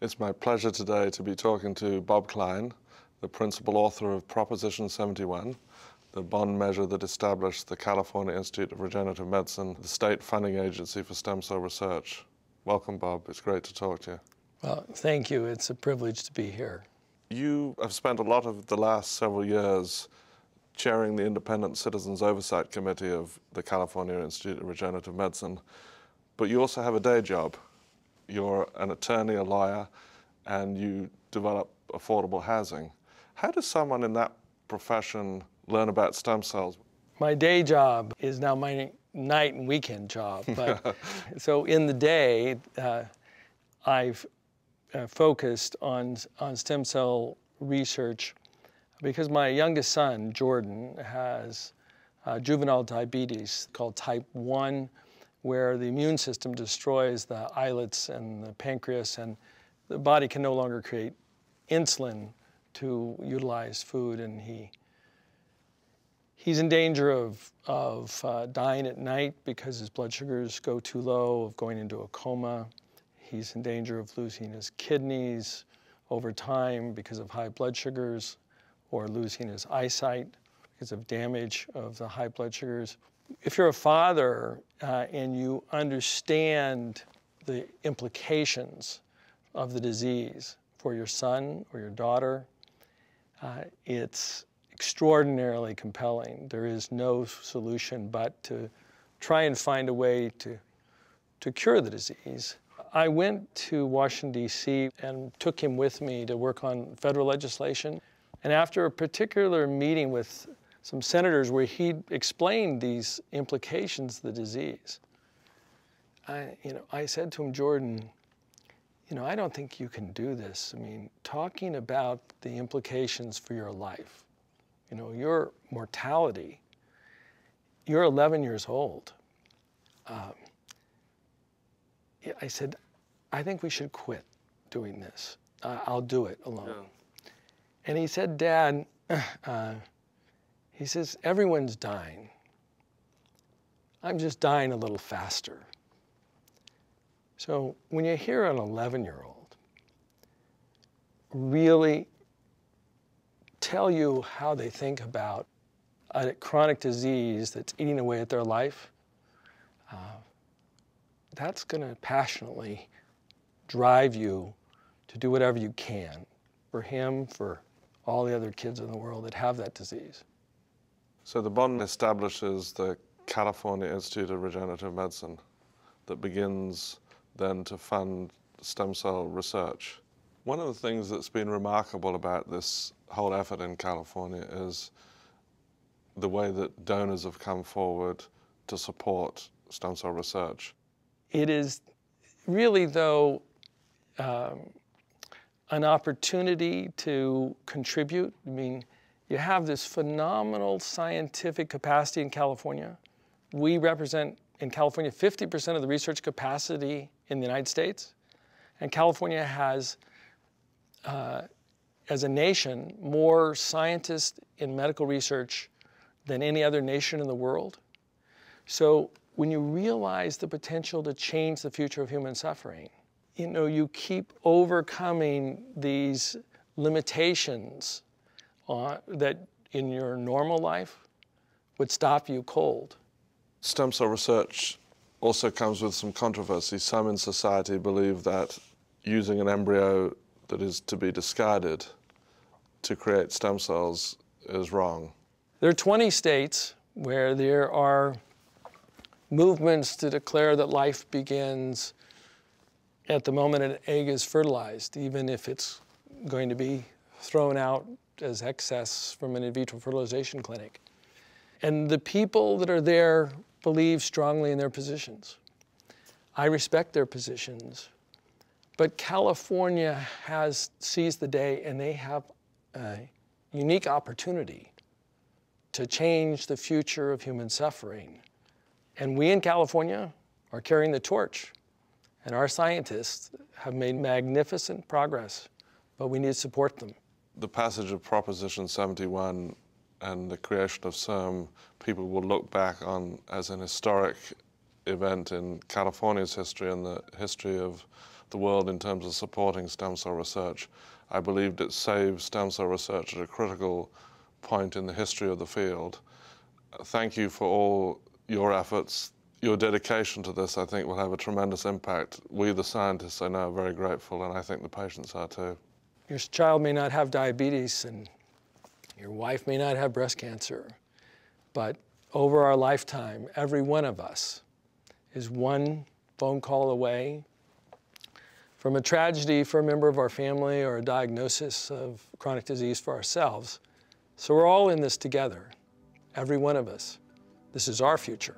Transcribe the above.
It's my pleasure today to be talking to Bob Klein, the principal author of Proposition 71, the bond measure that established the California Institute of Regenerative Medicine, the state funding agency for stem cell research. Welcome, Bob. It's great to talk to you. Well, thank you. It's a privilege to be here. You have spent a lot of the last several years chairing the Independent Citizens Oversight Committee of the California Institute of Regenerative Medicine, but you also have a day job. You're an attorney, a lawyer, and you develop affordable housing. How does someone in that profession learn about stem cells? My day job is now my night and weekend job. But so in the day, I've focused on stem cell research because my youngest son, Jordan, has juvenile diabetes called type 1, where the immune system destroys the islets and the pancreas, and the body can no longer create insulin to utilize food, and he's in danger of dying at night because his blood sugars go too low, of going into a coma. He's in danger of losing his kidneys over time because of high blood sugars, or losing his eyesight because of damage of the high blood sugars. If you're a father and you understand the implications of the disease for your son or your daughter, it's extraordinarily compelling. There is no solution but to try and find a way to cure the disease. I went to Washington, D.C. and took him with me to work on federal legislation. And after a particular meeting with some senators where he explained these implications of the disease, I said to him, Jordan, I don't think you can do this. I mean, talking about the implications for your life, your mortality, you're 11 years old. I said, I think we should quit doing this. I'll do it alone. Yeah. And he said, Dad, he says, everyone's dying. I'm just dying a little faster. So when you hear an 11-year-old really tell you how they think about a chronic disease that's eating away at their life, that's going to passionately drive you to do whatever you can for him, for all the other kids in the world that have that disease. So the bond establishes the California Institute of Regenerative Medicine that begins then to fund stem cell research. One of the things that's been remarkable about this whole effort in California is the way that donors have come forward to support stem cell research. It is really, though, an opportunity to contribute. I mean, you have this phenomenal scientific capacity in California. We represent, in California, 50% of the research capacity in the United States. And California has, as a nation, more scientists in medical research than any other nation in the world. So when you realize the potential to change the future of human suffering, you keep overcoming these limitations that in your normal life would stop you cold. Stem cell research also comes with some controversy. Some in society believe that using an embryo that is to be discarded to create stem cells is wrong. There are 20 states where there are movements to declare that life begins at the moment an egg is fertilized, even if it's going to be thrown out as excess from an in vitro fertilization clinic. And the people that are there believe strongly in their positions. I respect their positions. But California has seized the day, and they have a unique opportunity to change the future of human suffering. And we in California are carrying the torch. And our scientists have made magnificent progress, but we need to support them. The passage of Proposition 71 and the creation of CIRM, people will look back on as an historic event in California's history and the history of the world in terms of supporting stem cell research. I believed it saved stem cell research at a critical point in the history of the field. Thank you for all your efforts. Your dedication to this, I think, will have a tremendous impact. We, the scientists, I know, are very grateful, and I think the patients are too. Your child may not have diabetes, and your wife may not have breast cancer, but over our lifetime, every one of us is one phone call away from a tragedy for a member of our family or a diagnosis of chronic disease for ourselves. So we're all in this together, every one of us. This is our future.